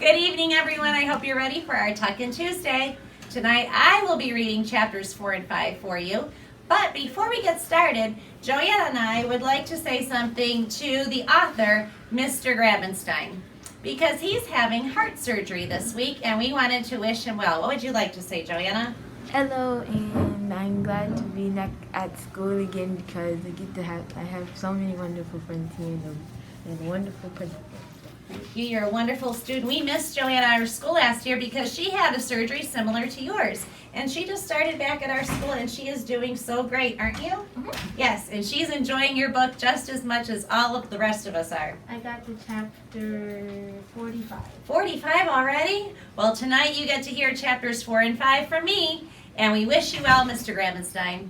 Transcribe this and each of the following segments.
Good evening, everyone. I hope you're ready for our Tuck-In Tuesday. Tonight, I will be reading chapters 4 and 5 for you. But before we get started, Joanna and I would like to say something to the author, Mr. Grabenstein, because he's having heart surgery this week, and we wanted to wish him well. What would you like to say, Joanna? Hello, and I'm glad to be back at school again because I have so many wonderful friends here and a wonderful principal. You're a wonderful student. We missed Joanna at our school last year because she had a surgery similar to yours. And she just started back at our school and she is doing so great, aren't you? Mm-hmm. Yes, and she's enjoying your book just as much as all of the rest of us are. I got to chapter 45. 45 already? Well, tonight you get to hear chapters 4 and 5 from me. And we wish you well, Mr. Grabenstein.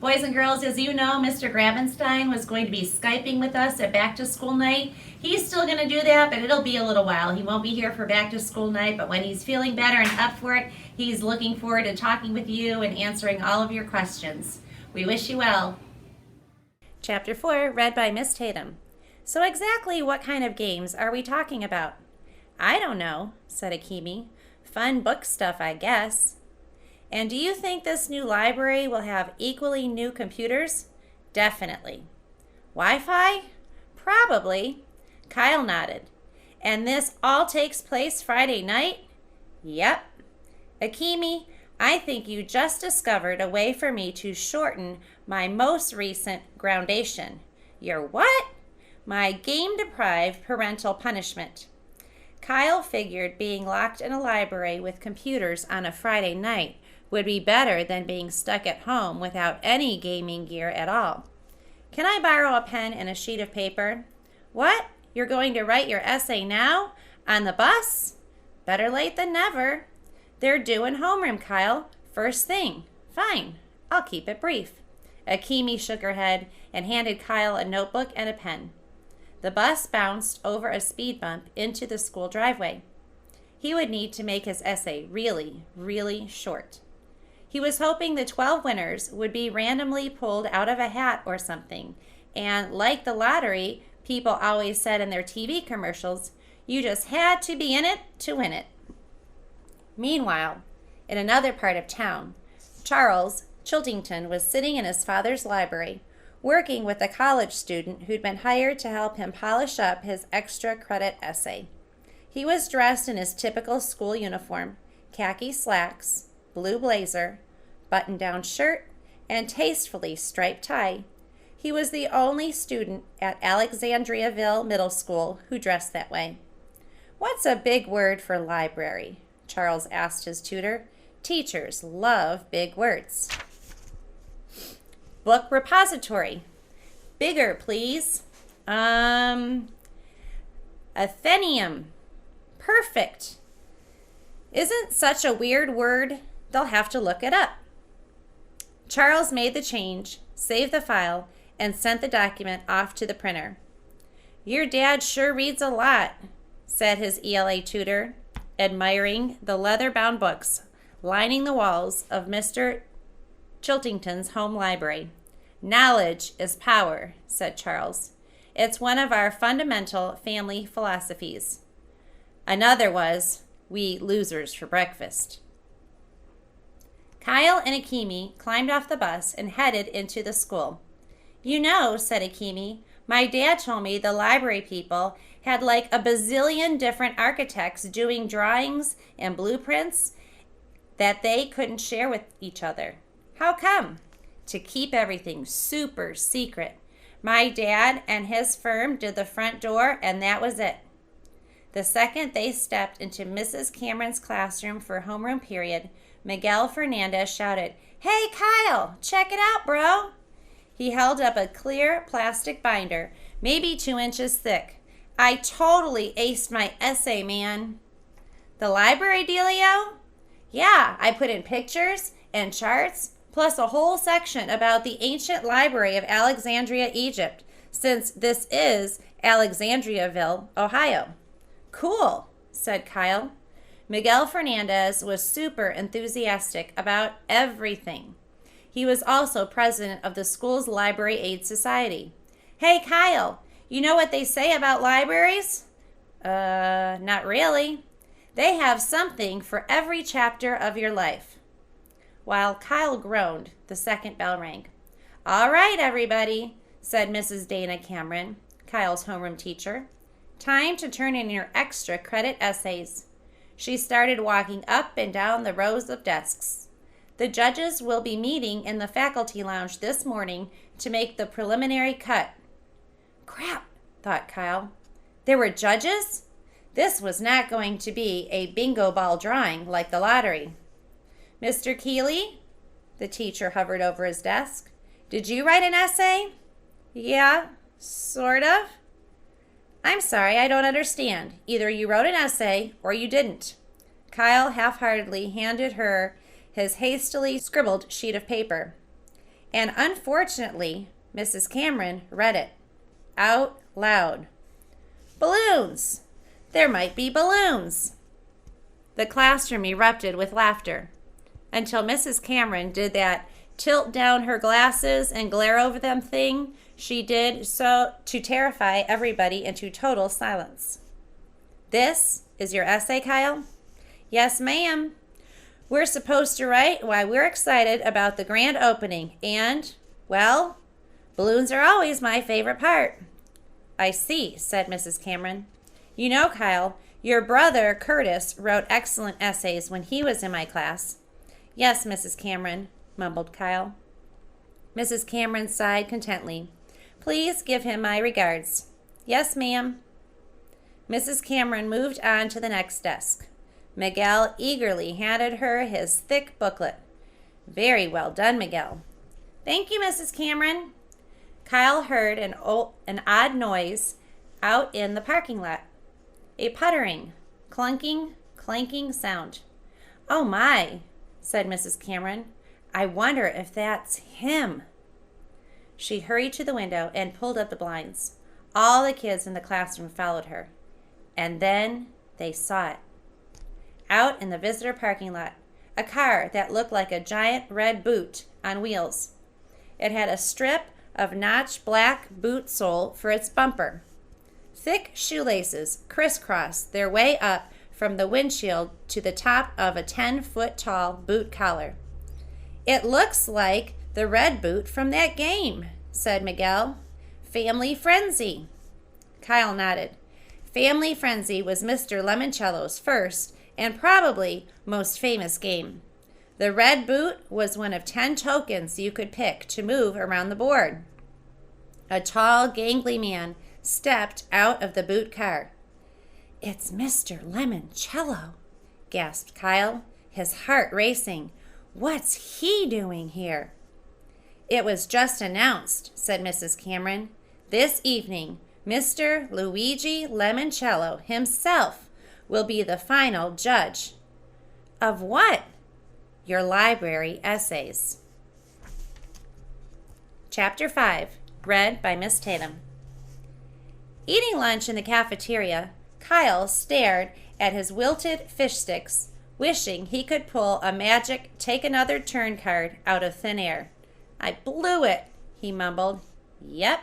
Boys and girls, as you know, Mr. Grabenstein was going to be Skyping with us at Back to School Night. He's still going to do that, but it'll be a little while. He won't be here for Back to School Night, but when he's feeling better and up for it, he's looking forward to talking with you and answering all of your questions. We wish you well. Chapter 4, read by Miss Tatum. So exactly what kind of games are we talking about? I don't know, said Akemi. Fun book stuff, I guess. And do you think this new library will have equally new computers? Definitely. Wi-Fi? Probably. Kyle nodded. And this all takes place Friday night? Yep. Akemi, I think you just discovered a way for me to shorten my most recent groundation. Your what? My game-deprived parental punishment. Kyle figured being locked in a library with computers on a Friday night would be better than being stuck at home without any gaming gear at all. Can I borrow a pen and a sheet of paper? What? You're going to write your essay now? On the bus? Better late than never. They're due in homeroom, Kyle. First thing. Fine. I'll keep it brief. Akemi shook her head and handed Kyle a notebook and a pen. The bus bounced over a speed bump into the school driveway. He would need to make his essay really, really short. He was hoping the 12 winners would be randomly pulled out of a hat or something. And like the lottery, people always said in their TV commercials, you just had to be in it to win it. Meanwhile, in another part of town, Charles Chiltington was sitting in his father's library, working with a college student who'd been hired to help him polish up his extra credit essay. He was dressed in his typical school uniform, khaki slacks, blue blazer, button-down shirt, and tastefully striped tie. He was the only student at Alexandriaville Middle School who dressed that way. What's a big word for library? Charles asked his tutor. Teachers love big words. Book repository. Bigger, please. Athenaeum. Perfect. Isn't such a weird word? They'll have to look it up. Charles made the change, saved the file, and sent the document off to the printer. Your dad sure reads a lot, said his ELA tutor, admiring the leather-bound books lining the walls of Mr. Chiltington's home library. Knowledge is power, said Charles. It's one of our fundamental family philosophies. Another was, we eat losers for breakfast. Kyle and Akemi climbed off the bus and headed into the school. You know, said Akemi, my dad told me the library people had like a bazillion different architects doing drawings and blueprints that they couldn't share with each other. How come? To keep everything super secret. My dad and his firm did the front door and that was it. The second they stepped into Mrs. Cameron's classroom for homeroom period, Miguel Fernandez shouted, Hey, Kyle, check it out, bro. He held up a clear plastic binder, maybe 2 inches thick. I totally aced my essay, man. The library dealio? Yeah, I put in pictures and charts, plus a whole section about the ancient library of Alexandria, Egypt, since this is Alexandriaville, Ohio. Cool, said Kyle. Miguel Fernandez was super enthusiastic about everything. He was also president of the school's Library Aid Society. Hey, Kyle, you know what they say about libraries? Not really. They have something for every chapter of your life. While Kyle groaned, the second bell rang. All right, everybody, said Mrs. Dana Cameron, Kyle's homeroom teacher. Time to turn in your extra credit essays. She started walking up and down the rows of desks. The judges will be meeting in the faculty lounge this morning to make the preliminary cut. Crap, thought Kyle. There were judges? This was not going to be a bingo ball drawing like the lottery. Mr. Keeley? The teacher hovered over his desk. Did you write an essay? Yeah, sort of. I'm sorry, I don't understand. Either you wrote an essay or you didn't. Kyle half-heartedly handed her his hastily scribbled sheet of paper. And unfortunately, Mrs. Cameron read it out loud. Balloons! There might be balloons! The classroom erupted with laughter until Mrs. Cameron did that tilt down her glasses and glare over them thing she did so to terrify everybody into total silence. This is your essay, Kyle? Yes, ma'am. We're supposed to write why we're excited about the grand opening and, well, balloons are always my favorite part. I see, said Mrs. Cameron. You know, Kyle, your brother Curtis wrote excellent essays when he was in my class. Yes, Mrs. Cameron, mumbled Kyle. Mrs. Cameron sighed contentedly. Please give him my regards. Yes, ma'am. Mrs. Cameron moved on to the next desk. Miguel eagerly handed her his thick booklet. Very well done, Miguel. Thank you, Mrs. Cameron. Kyle heard an odd noise out in the parking lot. A puttering, clunking, clanking sound. Oh my, said Mrs. Cameron. I wonder if that's him. She hurried to the window and pulled up the blinds. All the kids in the classroom followed her. And then they saw it. Out in the visitor parking lot, a car that looked like a giant red boot on wheels. It had a strip of notched black boot sole for its bumper. Thick shoelaces crisscrossed their way up from the windshield to the top of a 10-foot-tall boot collar. It looks like the red boot from that game, said Miguel. Family Frenzy. Kyle nodded. Family Frenzy was Mr. Lemoncello's first and probably most famous game. The red boot was one of 10 tokens you could pick to move around the board. A tall, gangly man stepped out of the boot car. It's Mr. Lemoncello, gasped Kyle, his heart racing. What's he doing here? It was just announced, said Mrs. Cameron. This evening, Mr. Luigi Lemoncello himself will be the final judge. Of what? Your library essays. Chapter 5, read by Miss Tatum. Eating lunch in the cafeteria, Kyle stared at his wilted fish sticks, wishing he could pull a magic take another turn card out of thin air. I blew it, he mumbled. Yep,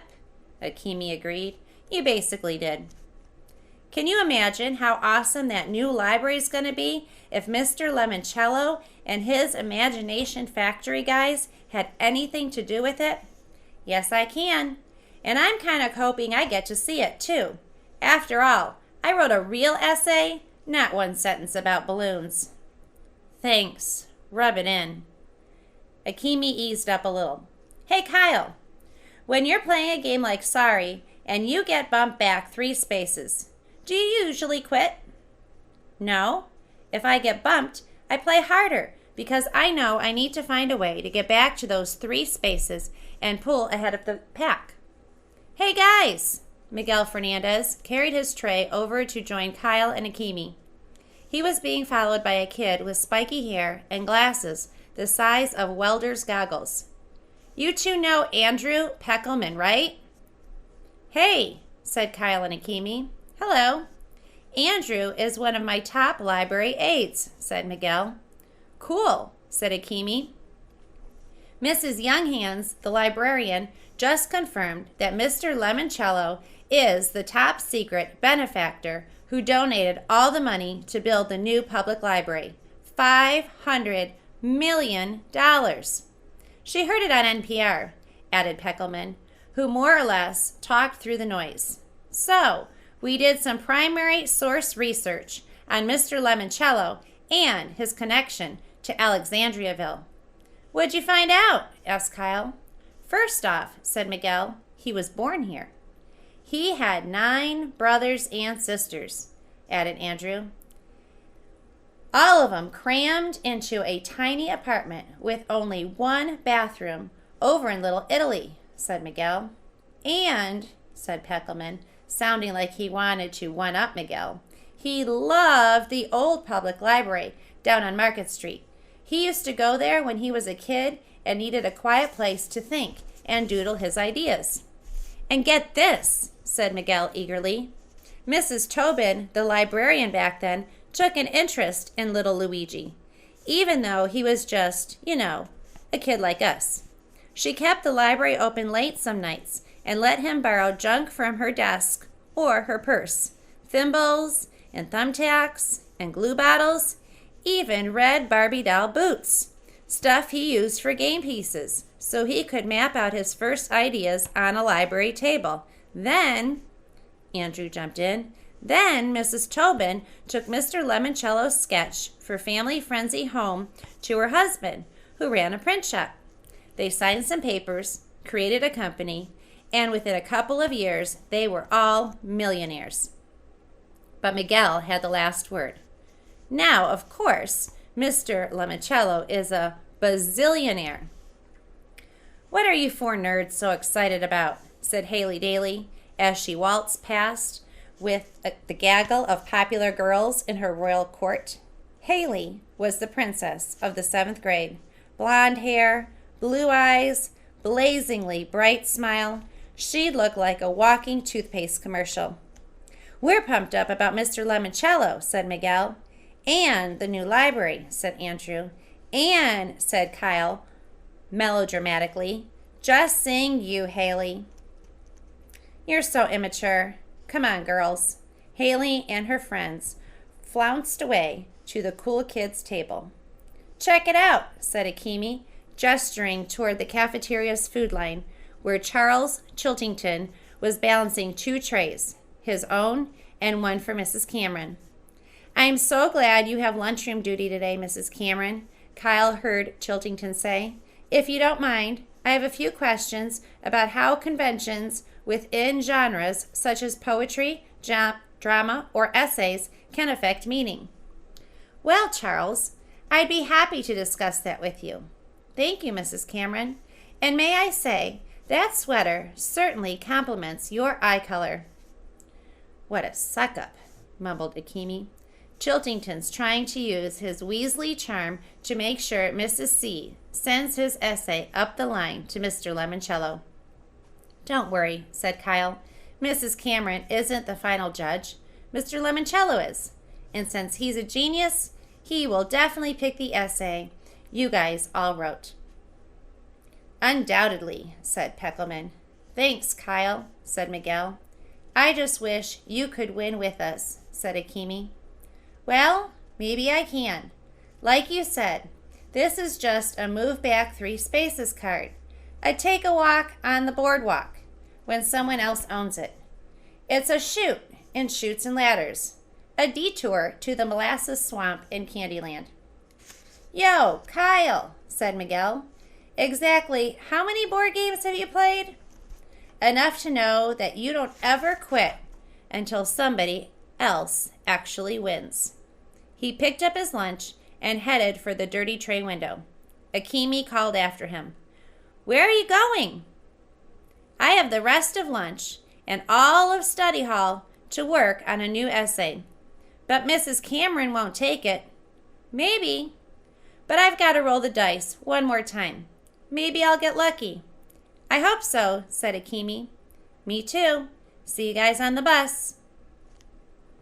Akemi agreed. You basically did. Can you imagine how awesome that new library is going to be if Mr. Lemoncello and his Imagination Factory guys had anything to do with it? Yes, I can. And I'm kind of hoping I get to see it, too. After all, I wrote a real essay, not one sentence about balloons. Thanks. Rub it in. Akemi eased up a little. Hey, Kyle. When you're playing a game like Sorry and you get bumped back 3 spaces, do you usually quit? No. If I get bumped, I play harder because I know I need to find a way to get back to those 3 spaces and pull ahead of the pack. Hey, guys! Miguel Fernandez carried his tray over to join Kyle and Akemi. He was being followed by a kid with spiky hair and glasses the size of welder's goggles. You two know Andrew Peckelman, right? Hey, said Kyle and Akemi. Hello. Andrew is one of my top library aides, said Miguel. Cool, said Akemi. Mrs. Younghands, the librarian, just confirmed that Mr. Lemoncello is the top secret benefactor who donated all the money to build the new public library. $500 million. She heard it on NPR, added Peckelman, who more or less talked through the noise. So, we did some primary source research on Mr. Lemoncello and his connection to Alexandriaville. What'd you find out? Asked Kyle. First off, said Miguel, he was born here. He had 9 brothers and sisters, added Andrew. All of them crammed into a tiny apartment with only 1 bathroom over in Little Italy, said Miguel. And, said Peckelman, sounding like he wanted to one-up Miguel, he loved the old public library down on Market Street. He used to go there when he was a kid and needed a quiet place to think and doodle his ideas. And get this, said Miguel eagerly. Mrs. Tobin, the librarian back then, took an interest in little Luigi, even though he was just, a kid like us. She kept the library open late some nights and let him borrow junk from her desk or her purse, thimbles and thumbtacks and glue bottles, even red Barbie doll boots, stuff he used for game pieces, so he could map out his first ideas on a library table. Then, Andrew jumped in, then Mrs. Tobin took Mr. Lemoncello's sketch for Family Frenzy home to her husband, who ran a print shop. They signed some papers, created a company, and within a couple of years, they were all millionaires. But Miguel had the last word. Now, of course, Mr. Lemoncello is a bazillionaire. What are you 4 nerds so excited about? Said Haley Daly as she waltzed past with the gaggle of popular girls in her royal court. Haley was the princess of the 7th grade. Blonde hair, blue eyes, blazingly bright smile. She looked like a walking toothpaste commercial. We're pumped up about Mr. Lemoncello, said Miguel. And the new library, said Andrew. And, said Kyle, melodramatically, just sing you, Haley. You're so immature. Come on, girls. Haley and her friends flounced away to the cool kids' table. Check it out, said Akemi, gesturing toward the cafeteria's food line, where Charles Chiltington was balancing 2 trays, his own and one for Mrs. Cameron. I'm so glad you have lunchroom duty today, Mrs. Cameron, Kyle heard Chiltington say. If you don't mind, I have a few questions about how conventions within genres such as poetry, drama, or essays can affect meaning. Well, Charles, I'd be happy to discuss that with you. Thank you, Mrs. Cameron. And may I say, that sweater certainly complements your eye color. What a suck-up, mumbled Akemi. Chiltington's trying to use his Weasley charm to make sure Mrs. C sends his essay up the line to Mr. Lemoncello. Don't worry, said Kyle. Mrs. Cameron isn't the final judge. Mr. Lemoncello is. And since he's a genius, he will definitely pick the essay you guys all wrote. Undoubtedly, said Peckelman. Thanks, Kyle, said Miguel. I just wish you could win with us, said Akemi. Well, maybe I can. Like you said, this is just a move back 3 spaces card. A take a walk on the boardwalk when someone else owns it. It's a shoot in Chutes and Ladders. A detour to the molasses swamp in Candyland. Yo, Kyle, said Miguel. Exactly how many board games have you played? Enough to know that you don't ever quit until somebody else actually wins. He picked up his lunch and headed for the dirty tray window. Akemi called after him. Where are you going? I have the rest of lunch and all of study hall to work on a new essay. But Mrs. Cameron won't take it. Maybe. But I've got to roll the dice one more time. Maybe I'll get lucky. I hope so, said Akemi. Me too. See you guys on the bus.